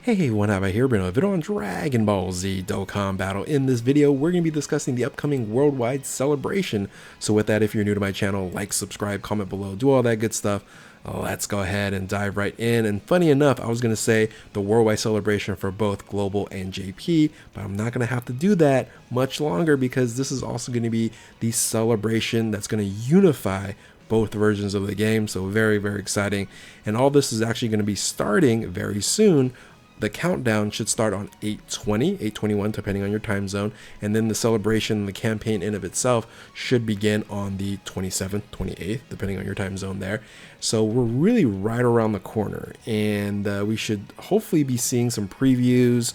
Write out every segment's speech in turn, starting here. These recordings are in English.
Hey, what have I here? Been a video on Dragon Ball Z Dokkan Battle. In this video, we're going to be discussing the upcoming worldwide celebration. So with that, if you're new to my channel, like, subscribe, comment below, do all that good stuff. Let's go ahead and dive right in. And funny enough, I was going to say the worldwide celebration for both Global and JP, but I'm not going to have to do that much longer because this is also going to be the celebration that's going to unify both versions of the game. So very, very exciting. And all this is actually going to be starting very soon. The countdown should start on 8:20, 8:21, depending on your time zone. And then the celebration, the campaign in of itself should begin on the 27th, 28th, depending on your time zone there. So we're really right around the corner, and we should hopefully be seeing some previews,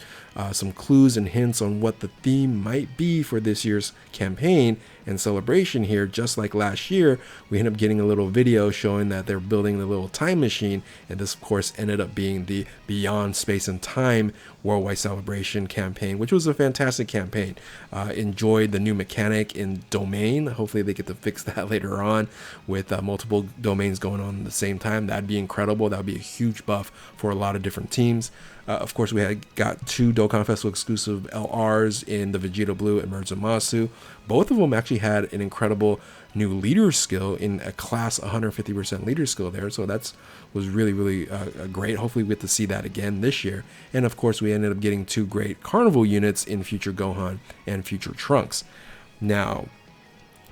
some clues and hints on what the theme might be for this year's campaign and celebration here. Just like last year, we ended up getting a little video showing that they're building the little time machine, and this of course ended up being the Beyond Space and Time worldwide celebration campaign, which was a fantastic campaign. Enjoyed the new mechanic in domain. Hopefully they get to fix that later on with multiple domains going on at the same time. That'd be incredible. That would be a huge buff for a lot of different teams. Of course, we got two Dokkan Festival exclusive LRs in the Vegeta Blue and Masu. Both of them actually had an incredible new leader skill in a class 150% leader skill there. So was really great. Hopefully we get to see that again this year. And of course, we ended up getting two great carnival units in Future Gohan and Future Trunks. Now,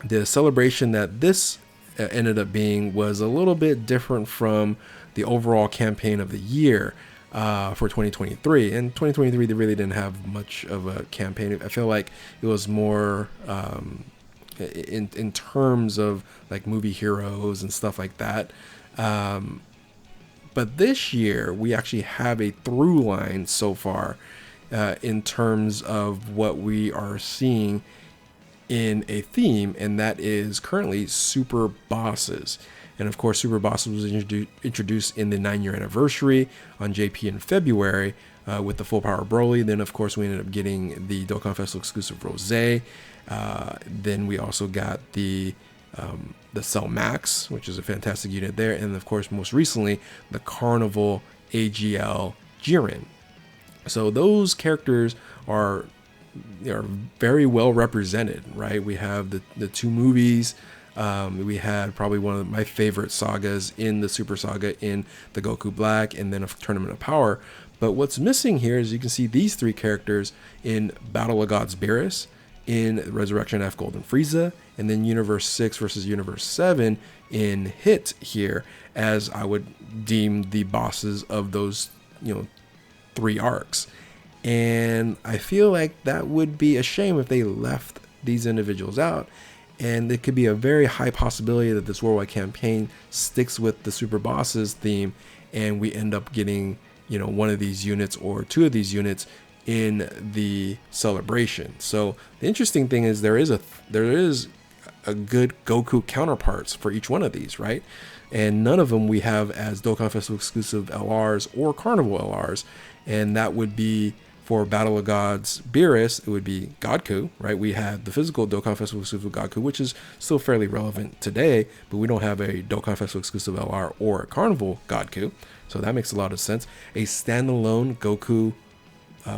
the celebration that this ended up being was a little bit different from the overall campaign of the year. For 2023. And 2023, they really didn't have much of a campaign. I feel like it was more in terms of like movie heroes and stuff like that. But this year, we actually have a through line so far in terms of what we are seeing in a theme, and that is currently super bosses. And of course, Super Bosses was introduced in the 9-year anniversary on JP in February with the Full Power Broly. Then, of course, we ended up getting the Dokkan Festival exclusive Rose. Then we also got the Cell Max, which is a fantastic unit there. And of course, most recently, the Carnival AGL Jiren. So those characters are very well represented, right? We have the two movies. We had probably one of my favorite sagas in the Super Saga in the Goku Black and then a Tournament of Power. But what's missing here is you can see these three characters in Battle of Gods Beerus, in Resurrection F Golden Frieza, and then Universe 6 versus Universe 7 in Hit here, as I would deem the bosses of those, three arcs. And I feel like that would be a shame if they left these individuals out. And it could be a very high possibility that this worldwide campaign sticks with the Super Bosses theme, and we end up getting, one of these units or two of these units in the celebration. So the interesting thing is there is a good Goku counterparts for each one of these, right? And none of them we have as Dokkan Festival exclusive LRs or Carnival LRs, and that would be for Battle of Gods Beerus, it would be Godku, right? We had the physical Dokkan Festival exclusive Godku, which is still fairly relevant today, but we don't have a Dokkan Festival exclusive LR or a Carnival Godku, so that makes a lot of sense. A standalone Goku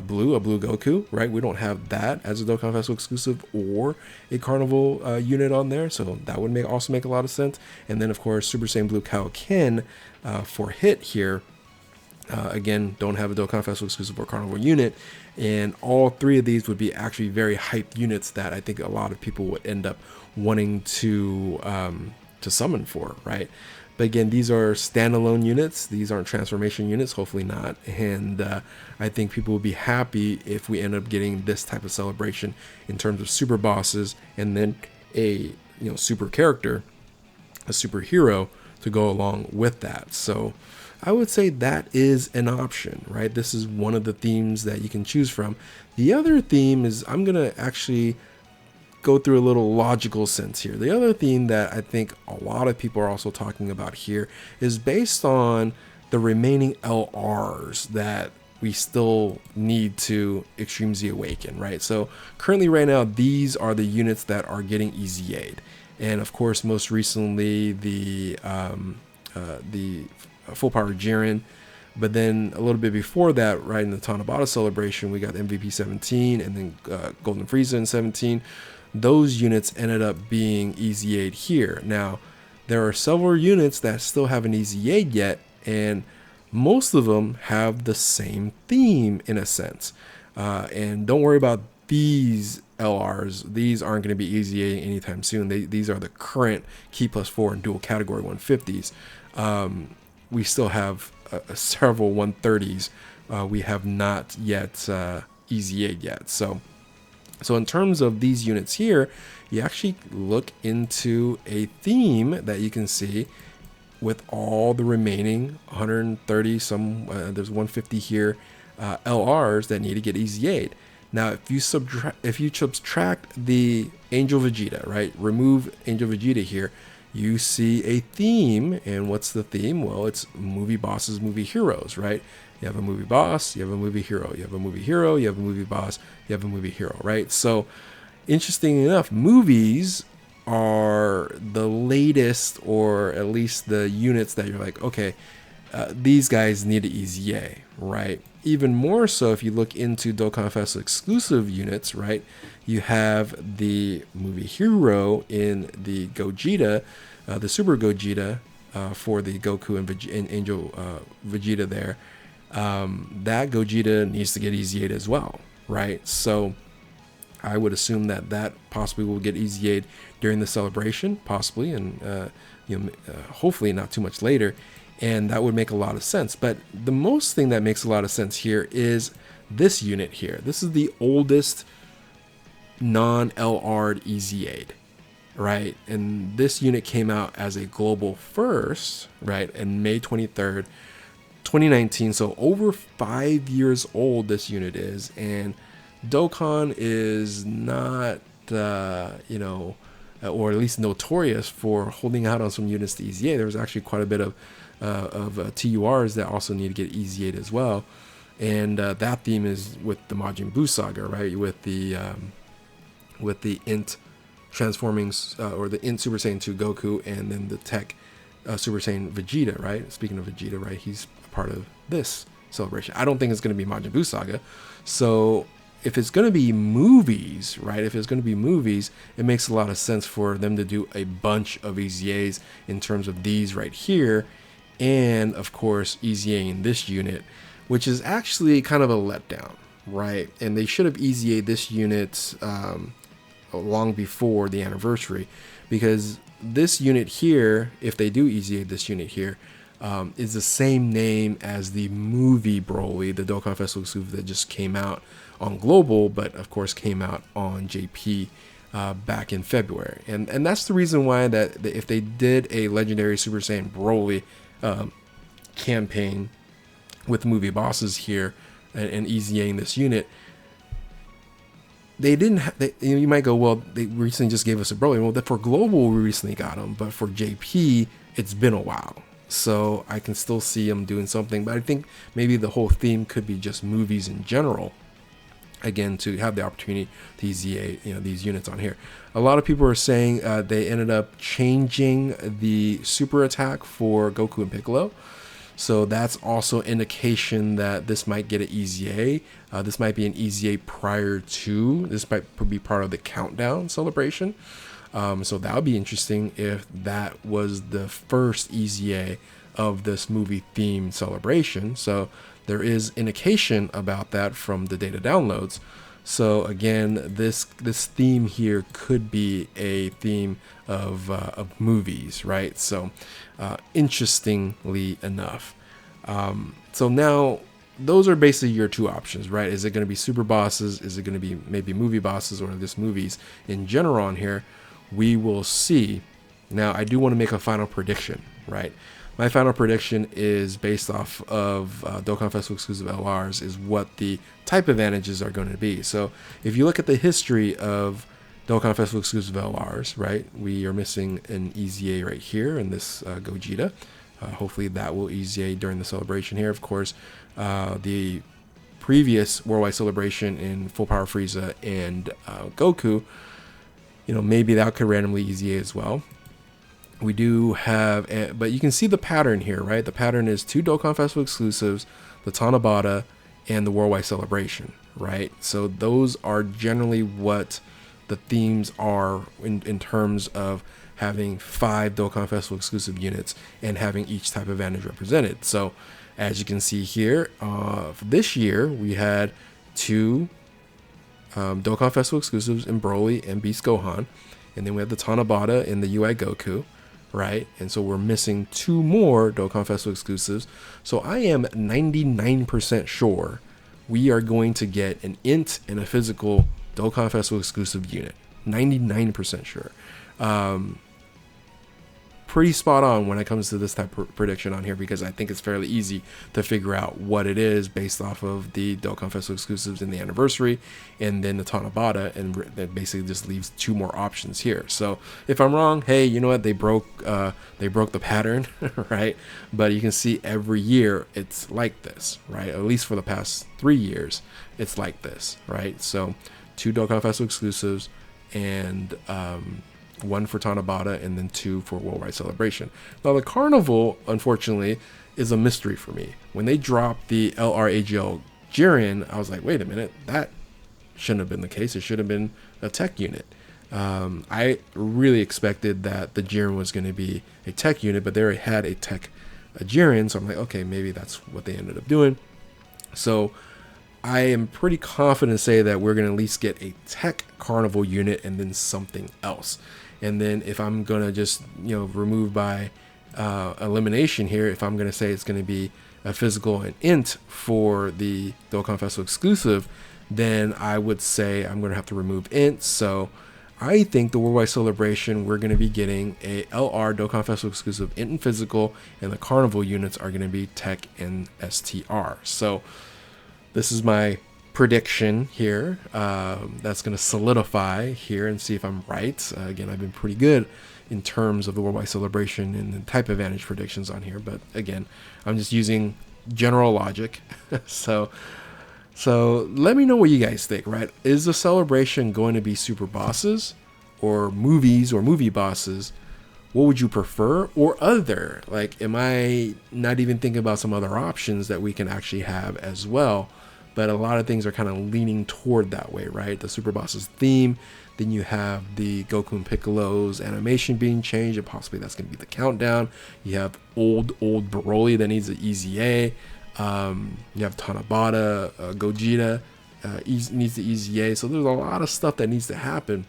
Blue, a Blue Goku, right? We don't have that as a Dokkan Festival exclusive or a Carnival unit on there, so that would also make a lot of sense. And then, of course, Super Saiyan Blue Kaioken for Hit here. Again, don't have a Dokkan Festival exclusive or Carnival unit, and all three of these would be actually very hyped units that I think a lot of people would end up wanting to summon for, right? But again, these are standalone units. These aren't transformation units, hopefully not. And I think people would be happy if we end up getting this type of celebration in terms of super bosses and then a super character, a superhero to go along with that. So I would say that is an option, right? This is one of the themes that you can choose from. The other theme is, I'm going to actually go through a little logical sense here. The other theme that I think a lot of people are also talking about here is based on the remaining LRs that we still need to Extreme Z Awaken, right? So currently right now, these are the units that are getting EZA'd. And of course, most recently, the Full Power Jiren But then a little bit before that, right in the Tanabata celebration, we got MVP 17 and then Golden Frieza in 17. Those units ended up being EZA'd here. Now, there are several units that still haven't EZA'd yet, and most of them have the same theme in a sense. And don't worry about these LRs. These aren't going to be EZA'ing anytime soon. These are the current Key +4 and dual category 150s. We still have several 130s. We have not yet EZA'd yet. So in terms of these units here, you actually look into a theme that you can see with all the remaining 130, there's 150 here, LRs that need to get EZA'd. Now, if you subtract the Angel Vegeta, right, remove Angel Vegeta here, you see a theme. And what's the theme? Well, it's movie bosses, movie heroes, right? You have a movie boss, you have a movie hero, you have a movie hero, you have a movie boss, you have a movie hero, right? So, interesting enough, movies are the latest, or at least the units that you're like, okay, these guys need to EZA, right? Even more so if you look into Dokkan Fest exclusive units, right? You have the movie hero in the Gogeta, the Super Gogeta, for the Goku and Angel Vegeta there. That Gogeta needs to get EZA'd as well, right? So I would assume that possibly will get EZA'd during the celebration, possibly, and hopefully not too much later. And that would make a lot of sense. But the most thing that makes a lot of sense here is this unit here. This is the oldest non-LR'd EZA'd, right? And this unit came out as a global first, right, in May 23rd, 2019. So over 5 years old this unit is. And Dokkan is not, or at least notorious for holding out on some units to EZA. There was actually quite a bit of TURs that also need to get EZA'd as well. And that theme is with the Majin Buu saga, right? With the Int transforming, or the Int Super Saiyan 2 Goku, and then the Tech Super Saiyan Vegeta, right? Speaking of Vegeta, right? He's a part of this celebration. I don't think it's going to be Majin Buu saga. So if it's going to be movies, right? If it's going to be movies, it makes a lot of sense for them to do a bunch of EZAs in terms of these right here. And of course, EZAing this unit, which is actually kind of a letdown, right? And they should have EZA'd this unit long before the anniversary, because this unit here, if they do EZA this unit here, is the same name as the movie Broly, the Dokkan Festival exclusive that just came out on Global, but of course came out on JP back in February. And that's the reason why that if they did a Legendary Super Saiyan Broly campaign with movie bosses here and EZAing this unit, they didn't. You might go, well, they recently just gave us a Broly. Well, for Global, we recently got them, but for JP, it's been a while. So I can still see them doing something, but I think maybe the whole theme could be just movies in general. Again, to have the opportunity to EZA, these units on here. A lot of people are saying they ended up changing the super attack for Goku and Piccolo. So that's also indication that this might get an EZA. This might be an EZA prior to. This might be part of the countdown celebration. So that would be interesting if that was the first EZA of this movie themed celebration. So there is indication about that from the data downloads. So again, this theme here could be a theme of movies, right? So interestingly enough. So now those are basically your two options, right? Is it going to be super bosses? Is it going to be maybe movie bosses, or just movies in general on here? We will see. Now, I do want to make a final prediction, right? My final prediction is based off of Dokkan Festival exclusive LRs, is what the type advantages are going to be. So if you look at the history of Dokkan Festival exclusive LRs, right, we are missing an EZA right here in this Gogeta. Hopefully that will EZA during the celebration here. Of course, the previous worldwide celebration in Full Power Frieza and Goku, maybe that could randomly EZA as well. We do have, but you can see the pattern here, right? The pattern is 2 Dokkan Festival exclusives, the Tanabata, and the Worldwide Celebration, right? So those are generally what the themes are in terms of having 5 Dokkan Festival exclusive units and having each type of advantage represented. So as you can see here, for this year, we had 2 Dokkan Festival exclusives in Broly and Beast Gohan. And then we have the Tanabata and the UI Goku, right? And so we're missing 2 more Dokkan Festival exclusives. So I am 99% sure we are going to get an int and a physical Dokkan Festival exclusive unit. 99% sure. Pretty spot on when it comes to this type of prediction on here, because I think it's fairly easy to figure out what it is based off of the Dokkan Festival exclusives in the anniversary and then the Tanabata, and that basically just leaves 2 more options here. So if I'm wrong, hey, you know what, they broke the pattern, right? But you can see every year it's like this, right? At least for the past 3 years, it's like this, right? So 2 Dokkan Festival exclusives and 1 for Tanabata, and then 2 for Worldwide Celebration. Now the Carnival, unfortunately, is a mystery for me. When they dropped the LRAGL Jiren, I was like, wait a minute, that shouldn't have been the case. It should have been a tech unit. I really expected that the Jiren was going to be a tech unit, but they already had a Jiren, so I'm like, okay, maybe that's what they ended up doing. So I am pretty confident to say that we're going to at least get a tech Carnival unit and then something else. And then if I'm going to just, remove by elimination here, if I'm going to say it's going to be a physical and int for the Dokkan Festival exclusive, then I would say I'm going to have to remove int. So I think the Worldwide Celebration, we're going to be getting a LR Dokkan Festival exclusive int and physical, and the Carnival units are going to be tech and STR. So this is my prediction here. That's going to solidify here and see if I'm right. Again, I've been pretty good in terms of the Worldwide Celebration and the type advantage predictions on here, but again, I'm just using general logic. so let me know what you guys think, right? Is the celebration going to be super bosses or movies or movie bosses? What would you prefer, or other? Like, am I not even thinking about some other options that we can actually have as well? But a lot of things are kind of leaning toward that way, right? The Super Bosses theme, then you have the Goku and Piccolo's animation being changed, and possibly that's going to be the countdown. You have old Broly that needs an EZA. You have Tanabata, Gogeta needs the EZA. So there's a lot of stuff that needs to happen.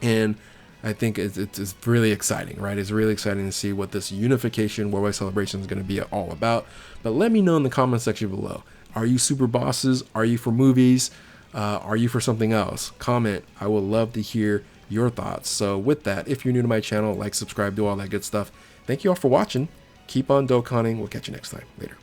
And I think it's really exciting, right? It's really exciting to see what this Unification Worldwide Celebration is going to be all about. But let me know in the comment section below. Are you super bosses? Are you for movies? Are you for something else? Comment. I would love to hear your thoughts. So with that, if you're new to my channel, like, subscribe, do all that good stuff. Thank you all for watching. Keep on Dokkaning. We'll catch you next time. Later.